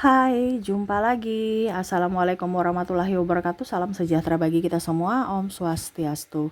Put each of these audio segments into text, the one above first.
Hai, jumpa lagi. Assalamualaikum warahmatullahi wabarakatuh. Salam sejahtera bagi kita semua. Om Swastiastu.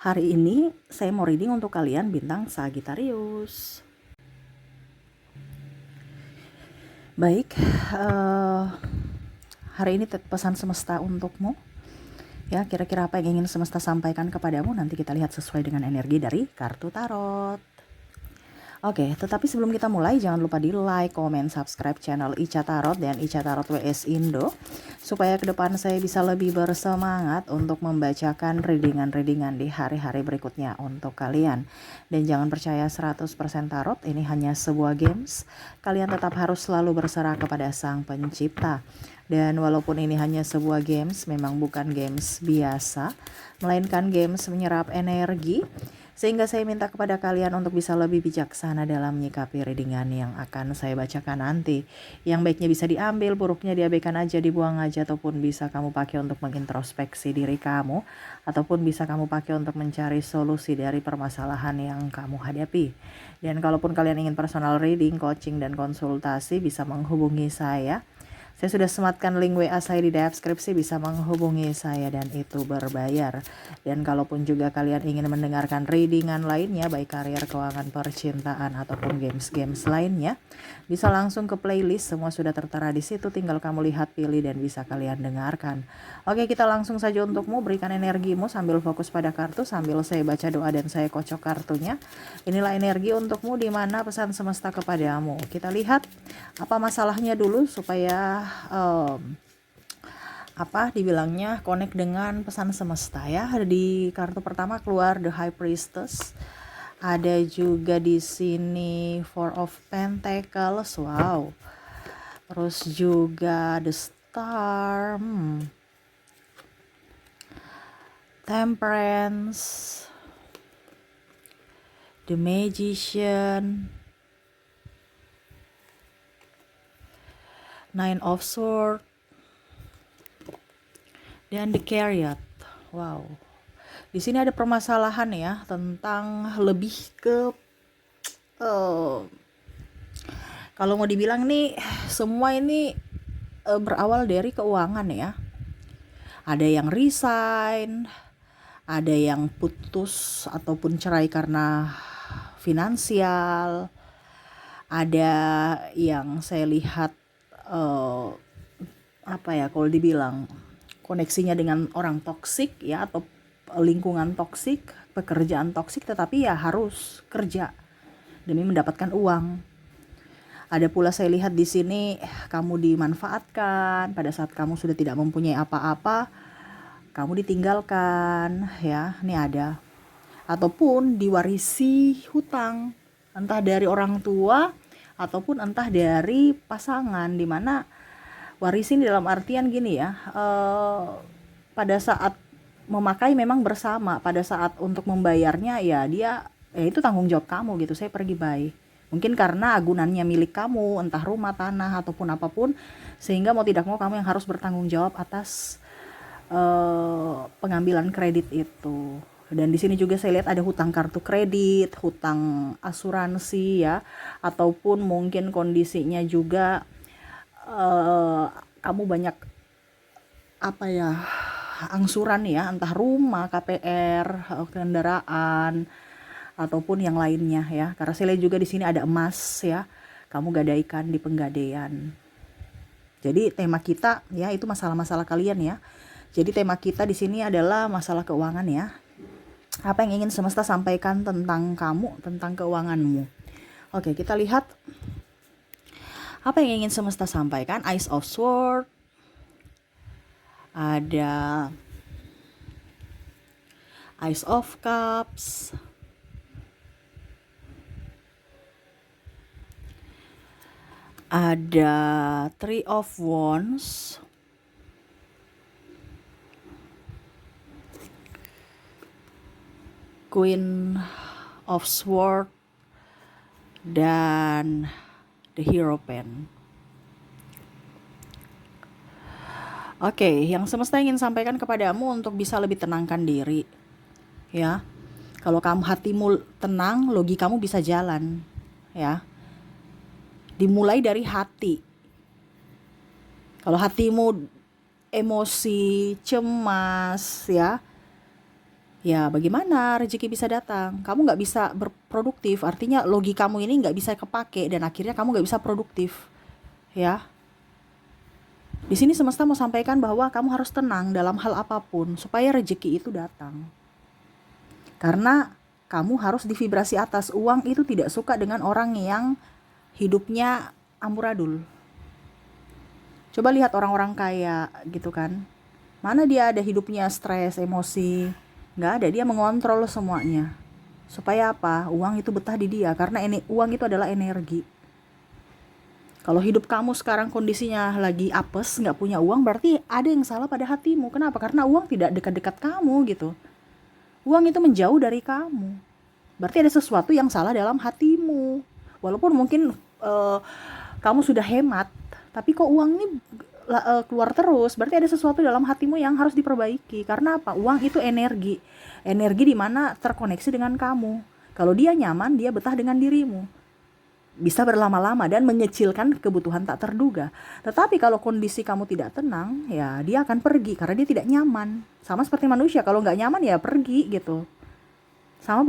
Hari ini saya mau reading untuk kalian bintang Sagittarius. Baik, hari ini pesan semesta untukmu. Ya, kira-kira apa yang ingin semesta sampaikan kepadamu? Nanti kita lihat sesuai dengan energi dari kartu tarot. Oke, tetapi sebelum kita mulai, jangan lupa di like, komen, subscribe channel Ica Tarot dan Ica Tarot WS Indo, supaya ke depan saya bisa lebih bersemangat untuk membacakan readingan-readingan di hari-hari berikutnya untuk kalian. Dan jangan percaya 100% tarot, ini hanya sebuah games. Kalian tetap harus selalu berserah kepada Sang Pencipta. Dan walaupun ini hanya sebuah games, memang bukan games biasa, melainkan games menyerap energi. Sehingga saya minta kepada kalian untuk bisa lebih bijaksana dalam menyikapi readingan yang akan saya bacakan nanti. Yang baiknya bisa diambil, buruknya diabaikan aja, dibuang aja, ataupun bisa kamu pakai untuk mengintrospeksi diri kamu, ataupun bisa kamu pakai untuk mencari solusi dari permasalahan yang kamu hadapi. Dan kalaupun kalian ingin personal reading, coaching, dan konsultasi, bisa menghubungi saya. Saya sudah sematkan link WA saya di deskripsi, bisa menghubungi saya dan itu berbayar. Dan kalaupun juga kalian ingin mendengarkan readingan lainnya, baik karier, keuangan, percintaan, ataupun games-games lainnya, bisa langsung ke playlist, semua sudah tertera di situ, tinggal kamu lihat, pilih, dan bisa kalian dengarkan. Oke, kita langsung saja untukmu, berikan energimu sambil fokus pada kartu, sambil saya baca doa dan saya kocok kartunya. Inilah energi untukmu, di mana pesan semesta kepadamu. Kita lihat apa masalahnya dulu supaya dibilangnya connect dengan pesan semesta ya. Di kartu pertama keluar The High Priestess. Ada juga di sini Four of Pentacles. Wow. Terus juga The Star. Temperance. The Magician. Nine of Swords. Dan The Chariot. Wow. Di sini ada permasalahan ya tentang lebih ke kalau mau dibilang nih, semua ini berawal dari keuangan ya. Ada yang resign, ada yang putus ataupun cerai karena finansial, ada yang saya lihat kalau dibilang koneksinya dengan orang toksik ya, atau lingkungan toksik, pekerjaan toksik, tetapi ya harus kerja demi mendapatkan uang. Ada pula saya lihat di sini kamu dimanfaatkan pada saat kamu sudah tidak mempunyai apa-apa, kamu ditinggalkan ya, ini ada. Ataupun diwarisi hutang, entah dari orang tua ataupun entah dari pasangan, dimana warisin dalam artian gini ya, pada saat memakai memang bersama, pada saat untuk membayarnya ya itu tanggung jawab kamu gitu, saya pergi bye. Mungkin karena agunannya milik kamu, entah rumah, tanah, ataupun apapun, sehingga mau tidak mau kamu yang harus bertanggung jawab atas pengambilan kredit itu. Dan di sini juga saya lihat ada hutang kartu kredit, hutang asuransi ya, ataupun mungkin kondisinya juga kamu banyak angsuran ya, entah rumah, KPR, kendaraan, ataupun yang lainnya ya. Karena saya lihat juga di sini ada emas ya, kamu gadaikan di penggadaian. Jadi tema kita ya itu masalah-masalah kalian ya. Jadi tema kita di sini adalah masalah keuangan ya. Apa yang ingin semesta sampaikan tentang kamu, tentang keuanganmu. Oke, kita lihat apa yang ingin semesta sampaikan. Ace of Swords, ada Ace of Cups, ada Three of Wands, Queen of Swords, dan The Hierophant. Oke, yang semesta ingin sampaikan kepadamu untuk bisa lebih tenangkan diri ya. Kalau kamu hatimu tenang, logikamu bisa jalan ya. Dimulai dari hati. Kalau hatimu emosi, cemas, ya bagaimana rezeki bisa datang? Kamu nggak bisa berproduktif, artinya logikamu ini nggak bisa kepake dan akhirnya kamu nggak bisa produktif, ya. Di sini semesta mau sampaikan bahwa kamu harus tenang dalam hal apapun supaya rezeki itu datang. Karena kamu harus di vibrasi atas. Uang itu tidak suka dengan orang yang hidupnya amburadul. Coba lihat orang-orang kaya gitu kan. Mana dia ada hidupnya stres, emosi. Nggak ada, dia mengontrol semuanya. Supaya apa? Uang itu betah di dia. Karena uang itu adalah energi. Kalau hidup kamu sekarang kondisinya lagi apes, nggak punya uang, berarti ada yang salah pada hatimu. Kenapa? Karena uang tidak dekat-dekat kamu gitu. Uang itu menjauh dari kamu. Berarti ada sesuatu yang salah dalam hatimu. Walaupun mungkin kamu sudah hemat, tapi kok uang ini keluar terus, berarti ada sesuatu dalam hatimu yang harus diperbaiki. Karena apa? Uang itu energi. Energi di mana terkoneksi dengan kamu. Kalau dia nyaman, dia betah dengan dirimu. Bisa berlama-lama dan mengecilkan kebutuhan tak terduga. Tetapi kalau kondisi kamu tidak tenang, ya dia akan pergi karena dia tidak nyaman. Sama seperti manusia, kalau nggak nyaman ya pergi gitu. Sama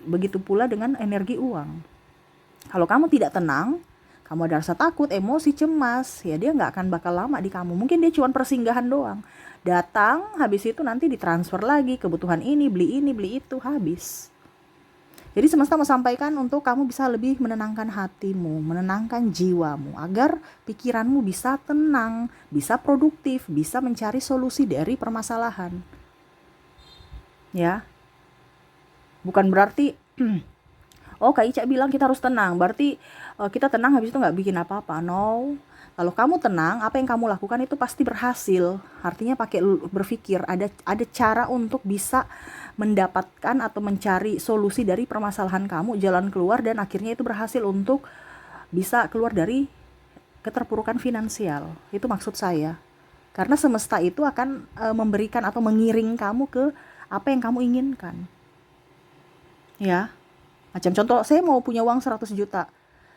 begitu pula dengan energi uang. Kalau kamu tidak tenang, kamu ada rasa takut, emosi, cemas, ya dia nggak akan bakal lama di kamu. Mungkin dia cuma persinggahan doang. Datang, habis itu nanti ditransfer lagi, kebutuhan ini, beli itu, habis. Jadi semesta mau sampaikan untuk kamu bisa lebih menenangkan hatimu, menenangkan jiwamu, agar pikiranmu bisa tenang, bisa produktif, bisa mencari solusi dari permasalahan. Ya, bukan berarti, oh Kak Ica bilang kita harus tenang, berarti kita tenang habis itu nggak bikin apa-apa. No, kalau kamu tenang, apa yang kamu lakukan itu pasti berhasil. Artinya pakai berpikir, ada cara untuk bisa mendapatkan atau mencari solusi dari permasalahan kamu, jalan keluar, dan akhirnya itu berhasil untuk bisa keluar dari keterpurukan finansial. Itu maksud saya. Karena semesta itu akan memberikan atau mengiring kamu ke apa yang kamu inginkan. Ya. Macam contoh, saya mau punya uang 100 juta.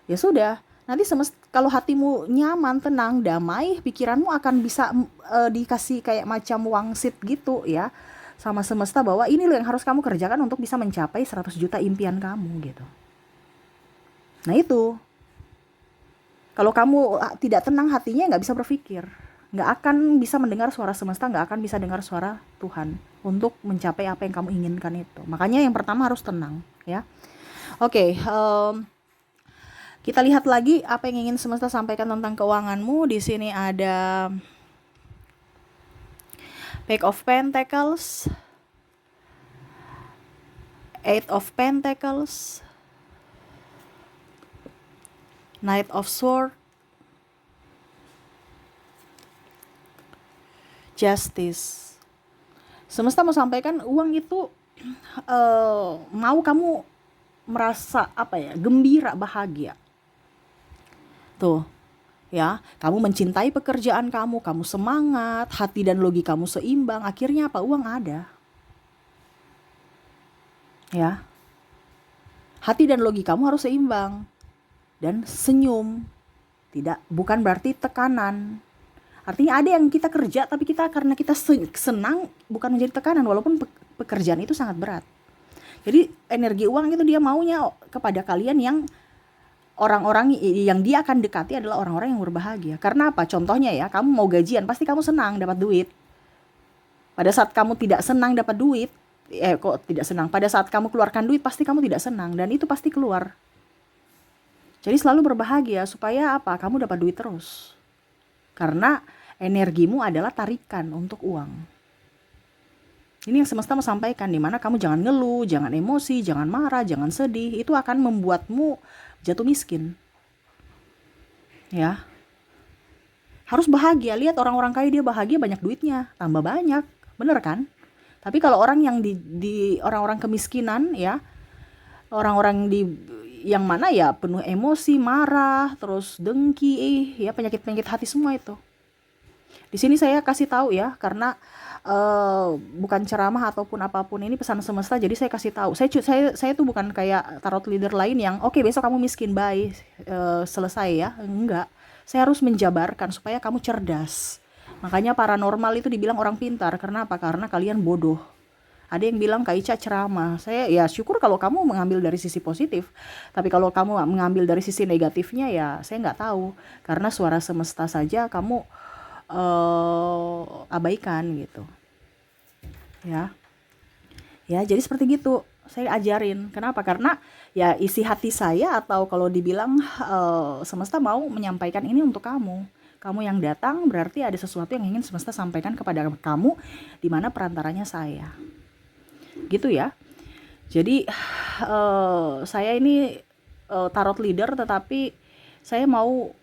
Ya sudah, nanti kalau hatimu nyaman, tenang, damai, pikiranmu akan bisa dikasih kayak macam wangsit gitu ya, sama semesta bahwa ini loh yang harus kamu kerjakan untuk bisa mencapai 100 juta impian kamu gitu. Nah itu, kalau kamu tidak tenang hatinya, nggak bisa berpikir, nggak akan bisa mendengar suara semesta, nggak akan bisa dengar suara Tuhan untuk mencapai apa yang kamu inginkan itu. Makanya yang pertama harus tenang ya. Oke, kita lihat lagi apa yang ingin semesta sampaikan tentang keuanganmu. Di sini ada Page of Pentacles, Eight of Pentacles, Knight of Swords, Justice. Semesta mau sampaikan uang itu mau kamu merasa gembira, bahagia. Tuh, ya, kamu mencintai pekerjaan kamu semangat, hati dan logika kamu seimbang, akhirnya apa? Uang ada. Ya. Hati dan logika kamu harus seimbang. Dan senyum. Bukan berarti tekanan. Artinya ada yang kita kerja tapi karena kita senang, bukan menjadi tekanan walaupun pekerjaan itu sangat berat. Jadi energi uang itu dia maunya kepada kalian yang orang-orang yang dia akan dekati adalah orang-orang yang berbahagia. Karena apa? Contohnya ya, kamu mau gajian, pasti kamu senang dapat duit. Pada saat kamu tidak senang dapat duit, pada saat kamu keluarkan duit, pasti kamu tidak senang. Dan itu pasti keluar. Jadi selalu berbahagia, supaya apa? Kamu dapat duit terus. Karena energimu adalah tarikan untuk uang. Ini yang semesta mau sampaikan, dimana kamu jangan ngeluh, jangan emosi, jangan marah, jangan sedih. Itu akan membuatmu jatuh miskin. Ya. Harus bahagia. Lihat orang-orang kaya, dia bahagia, banyak duitnya, tambah banyak. Bener kan? Tapi kalau orang yang di orang-orang kemiskinan ya, orang-orang yang mana ya penuh emosi, marah, terus dengki, ya penyakit-penyakit hati semua itu. Di sini saya kasih tahu ya, karena bukan ceramah ataupun apapun, ini pesan semesta, jadi saya kasih tahu. Saya tuh bukan kayak tarot leader lain yang oke, besok kamu miskin, bye, selesai ya. Enggak. Saya harus menjabarkan supaya kamu cerdas. Makanya paranormal itu dibilang orang pintar. Karena apa? Karena kalian bodoh. Ada yang bilang Kak Ica ceramah. Saya ya syukur kalau kamu mengambil dari sisi positif. Tapi kalau kamu mengambil dari sisi negatifnya ya saya nggak tahu. Karena suara semesta saja kamu abaikan gitu. Ya. Ya, jadi seperti gitu. Saya ajarin. Kenapa? Karena ya isi hati saya atau kalau dibilang semesta mau menyampaikan ini untuk kamu. Kamu yang datang berarti ada sesuatu yang ingin semesta sampaikan kepada kamu di mana perantaranya saya. Gitu ya. Jadi saya ini tarot leader tetapi saya mau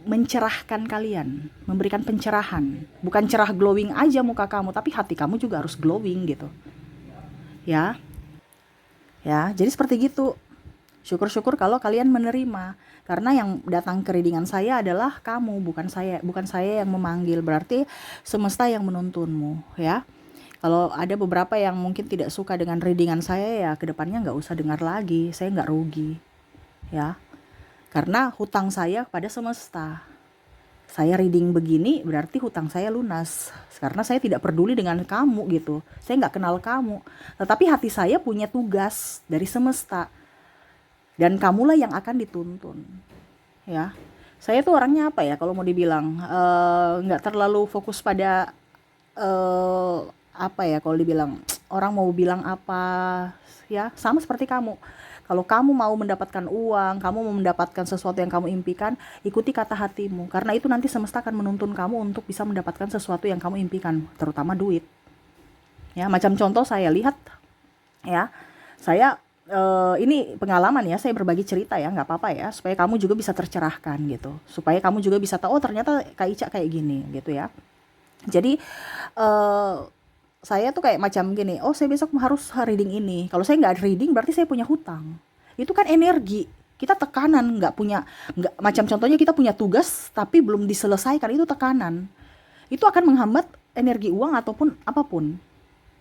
mencerahkan kalian, memberikan pencerahan. Bukan cerah glowing aja muka kamu, tapi hati kamu juga harus glowing gitu. Ya. Ya, jadi seperti gitu. Syukur-syukur kalau kalian menerima. Karena yang datang ke readingan saya adalah kamu, bukan saya yang memanggil. Berarti semesta yang menuntunmu, ya. Kalau ada beberapa yang mungkin tidak suka dengan readingan saya, ya kedepannya nggak usah dengar lagi. Saya nggak rugi, ya. Karena hutang saya kepada semesta. Saya reading begini berarti hutang saya lunas. Karena saya tidak peduli dengan kamu gitu. Saya nggak kenal kamu. Tetapi hati saya punya tugas dari semesta. Dan kamulah yang akan dituntun. Ya. Saya tuh orangnya apa ya kalau mau dibilang. Nggak terlalu fokus pada apa ya kalau dibilang. Orang mau bilang apa. Ya sama seperti kamu. Kalau kamu mau mendapatkan uang, kamu mau mendapatkan sesuatu yang kamu impikan, ikuti kata hatimu. Karena itu nanti semesta akan menuntun kamu untuk bisa mendapatkan sesuatu yang kamu impikan, terutama duit. Ya, macam contoh saya lihat, ya, saya ini pengalaman ya, saya berbagi cerita ya, nggak apa-apa ya, supaya kamu juga bisa tercerahkan gitu, supaya kamu juga bisa tahu, oh ternyata Kak Ica kayak gini gitu ya. Jadi saya tuh kayak macam gini, oh saya besok harus reading ini. Kalau saya nggak reading berarti saya punya hutang. Itu kan energi. Kita tekanan, nggak macam contohnya kita punya tugas tapi belum diselesaikan, itu tekanan. Itu akan menghambat energi uang ataupun apapun.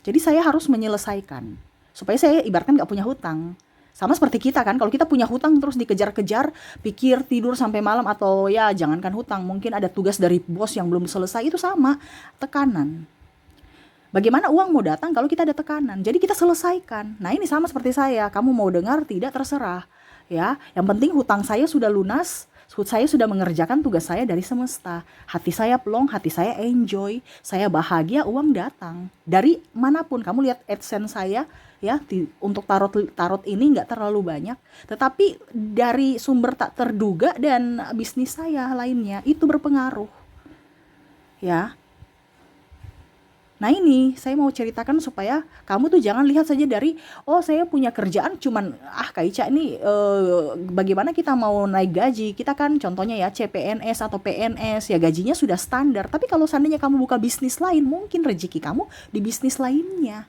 Jadi saya harus menyelesaikan. Supaya saya ibaratkan nggak punya hutang. Sama seperti kita kan, kalau kita punya hutang terus dikejar-kejar, pikir tidur sampai malam atau ya jangankan hutang, mungkin ada tugas dari bos yang belum selesai, itu sama, tekanan. Bagaimana uang mau datang kalau kita ada tekanan? Jadi kita selesaikan. Nah ini sama seperti saya. Kamu mau dengar tidak terserah. Ya, yang penting hutang saya sudah lunas. Saya sudah mengerjakan tugas saya dari semesta. Hati saya plong, hati saya enjoy. Saya bahagia, uang datang. Dari manapun. Kamu lihat AdSense saya ya untuk tarot ini nggak terlalu banyak. Tetapi dari sumber tak terduga dan bisnis saya lainnya itu berpengaruh. Ya. Nah ini saya mau ceritakan supaya kamu tuh jangan lihat saja dari, oh saya punya kerjaan cuman, Kak Ica ini bagaimana kita mau naik gaji, kita kan contohnya ya CPNS atau PNS ya gajinya sudah standar, tapi kalau seandainya kamu buka bisnis lain mungkin rezeki kamu di bisnis lainnya.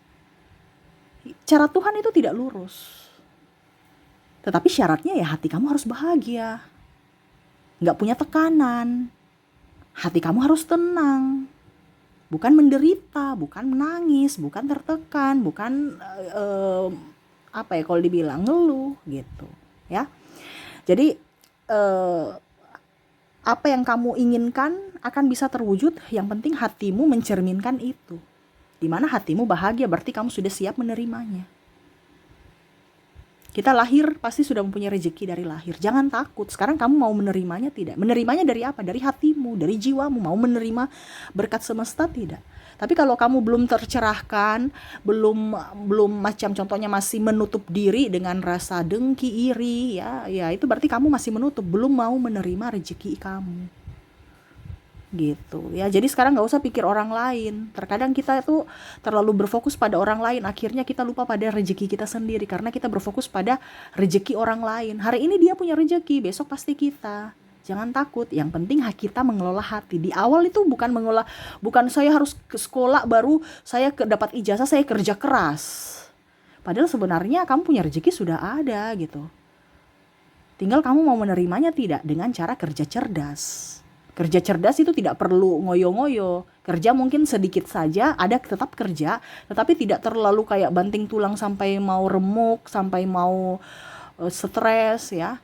Cara Tuhan itu tidak lurus, tetapi syaratnya ya hati kamu harus bahagia, nggak punya tekanan, hati kamu harus tenang. Bukan menderita, bukan menangis, bukan tertekan, bukan apa ya kalau dibilang ngeluh gitu, ya. Jadi apa yang kamu inginkan akan bisa terwujud. Yang penting hatimu mencerminkan itu. Dimana hatimu bahagia berarti kamu sudah siap menerimanya. Kita lahir pasti sudah mempunyai rezeki dari lahir. Jangan takut. Sekarang kamu mau menerimanya tidak? Menerimanya dari apa? Dari hatimu, dari jiwamu. Mau menerima berkat semesta tidak? Tapi kalau kamu belum tercerahkan, belum macam contohnya masih menutup diri dengan rasa dengki, iri, ya itu berarti kamu masih menutup, belum mau menerima rezeki kamu. Gitu ya, jadi sekarang nggak usah pikir orang lain. Terkadang kita itu terlalu berfokus pada orang lain, akhirnya kita lupa pada rezeki kita sendiri karena kita berfokus pada rezeki orang lain. Hari ini dia punya rezeki, besok pasti kita. Jangan takut, yang penting kita mengelola hati. Di awal itu bukan saya harus ke sekolah baru saya dapat ijazah, saya kerja keras. Padahal sebenarnya kamu punya rezeki sudah ada gitu. Tinggal kamu mau menerimanya tidak dengan cara kerja cerdas. Kerja cerdas itu tidak perlu ngoyo-ngoyo. Kerja mungkin sedikit saja, ada tetap kerja, tetapi tidak terlalu kayak banting tulang sampai mau remuk, sampai mau stres ya.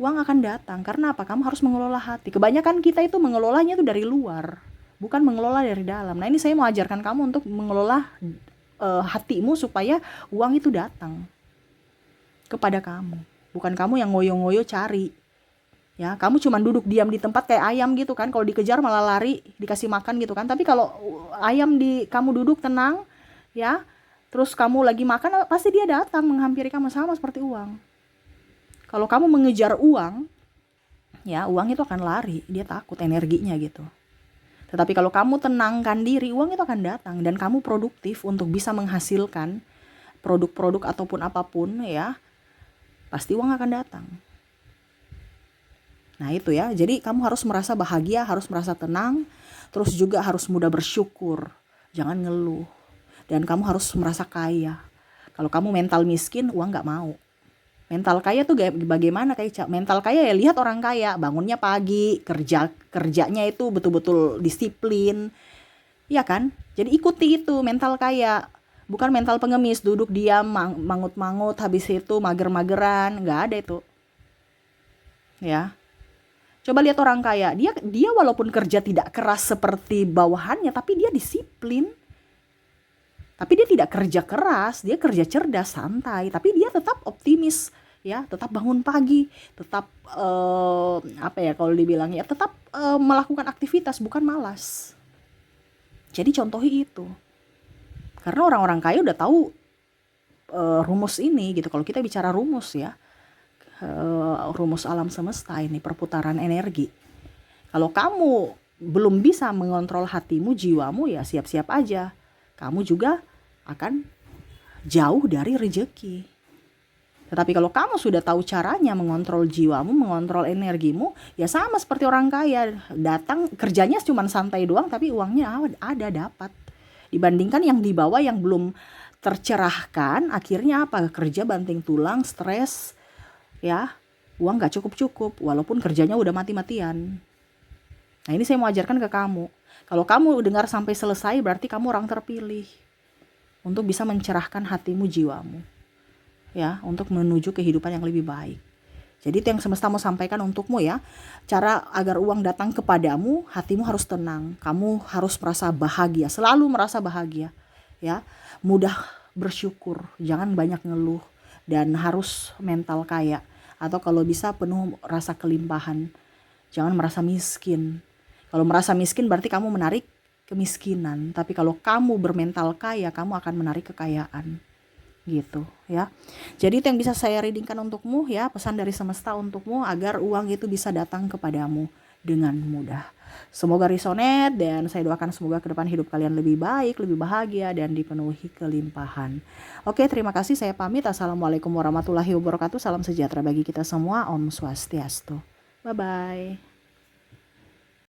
uang akan datang. Karena apa? Kamu harus mengelola hati. Kebanyakan kita itu mengelolanya itu dari luar, bukan mengelola dari dalam. Nah, ini saya mau ajarkan kamu untuk mengelola hatimu supaya uang itu datang kepada kamu. Bukan kamu yang ngoyo-ngoyo cari. Ya, kamu cuma duduk diam di tempat kayak ayam gitu kan. Kalau dikejar malah lari, dikasih makan gitu kan. Tapi kalau ayam kamu duduk tenang, ya, terus kamu lagi makan, pasti dia datang menghampiri kamu, sama seperti uang. Kalau kamu mengejar uang, ya uang itu akan lari, dia takut energinya gitu. Tetapi kalau kamu tenangkan diri, uang itu akan datang dan kamu produktif untuk bisa menghasilkan produk-produk ataupun apapun, ya, pasti uang akan datang. Nah itu ya, jadi kamu harus merasa bahagia, harus merasa tenang, terus juga harus mudah bersyukur, jangan ngeluh. Dan kamu harus merasa kaya. Kalau kamu mental miskin, uang gak mau. Mental kaya tuh bagaimana kayak mental kaya ya, lihat orang kaya, bangunnya pagi, kerjanya itu betul-betul disiplin, ya kan? Jadi ikuti itu mental kaya, bukan mental pengemis, duduk diam, mangut-mangut, habis itu mager-mageran, nggak ada itu, ya. Coba lihat orang kaya, dia walaupun kerja tidak keras seperti bawahannya, tapi dia disiplin. Tapi dia tidak kerja keras, dia kerja cerdas, santai, tapi dia tetap optimis, ya, tetap bangun pagi, tetap apa ya kalau dibilangnya, tetap melakukan aktivitas, bukan malas. Jadi contohi itu. Karena orang-orang kaya udah tahu rumus ini gitu. Kalau kita bicara rumus ya, rumus alam semesta ini, perputaran energi. Kalau kamu belum bisa mengontrol hatimu, jiwamu, ya siap-siap aja. Kamu juga akan jauh dari rezeki. Tetapi kalau kamu sudah tahu caranya mengontrol jiwamu, mengontrol energimu, ya sama seperti orang kaya. Datang kerjanya cuma santai doang, tapi uangnya ada, dapat. Dibandingkan yang di bawah yang belum tercerahkan, akhirnya apa? Kerja banting tulang, stres, ya, uang gak cukup-cukup, walaupun kerjanya udah mati-matian. Nah ini saya mau ajarkan ke kamu. Kalau kamu dengar sampai selesai, berarti kamu orang terpilih untuk bisa mencerahkan hatimu, jiwamu, ya, untuk menuju kehidupan yang lebih baik. Jadi itu yang semesta mau sampaikan untukmu ya. Cara agar uang datang kepadamu, hatimu harus tenang. Kamu harus merasa bahagia, selalu merasa bahagia, ya. Mudah bersyukur, jangan banyak ngeluh, dan harus mental kaya. Atau kalau bisa penuh rasa kelimpahan. Jangan merasa miskin. Kalau merasa miskin berarti kamu menarik kemiskinan. Tapi kalau kamu bermental kaya, kamu akan menarik kekayaan. Gitu ya. Jadi itu yang bisa saya readingkan untukmu ya, pesan dari semesta untukmu agar uang itu bisa datang kepadamu dengan mudah. Semoga resonate dan saya doakan semoga ke depan hidup kalian lebih baik, lebih bahagia dan dipenuhi kelimpahan. Oke, terima kasih, saya pamit. Assalamualaikum warahmatullahi wabarakatuh. Salam sejahtera bagi kita semua. Om Swastiastu. Bye bye.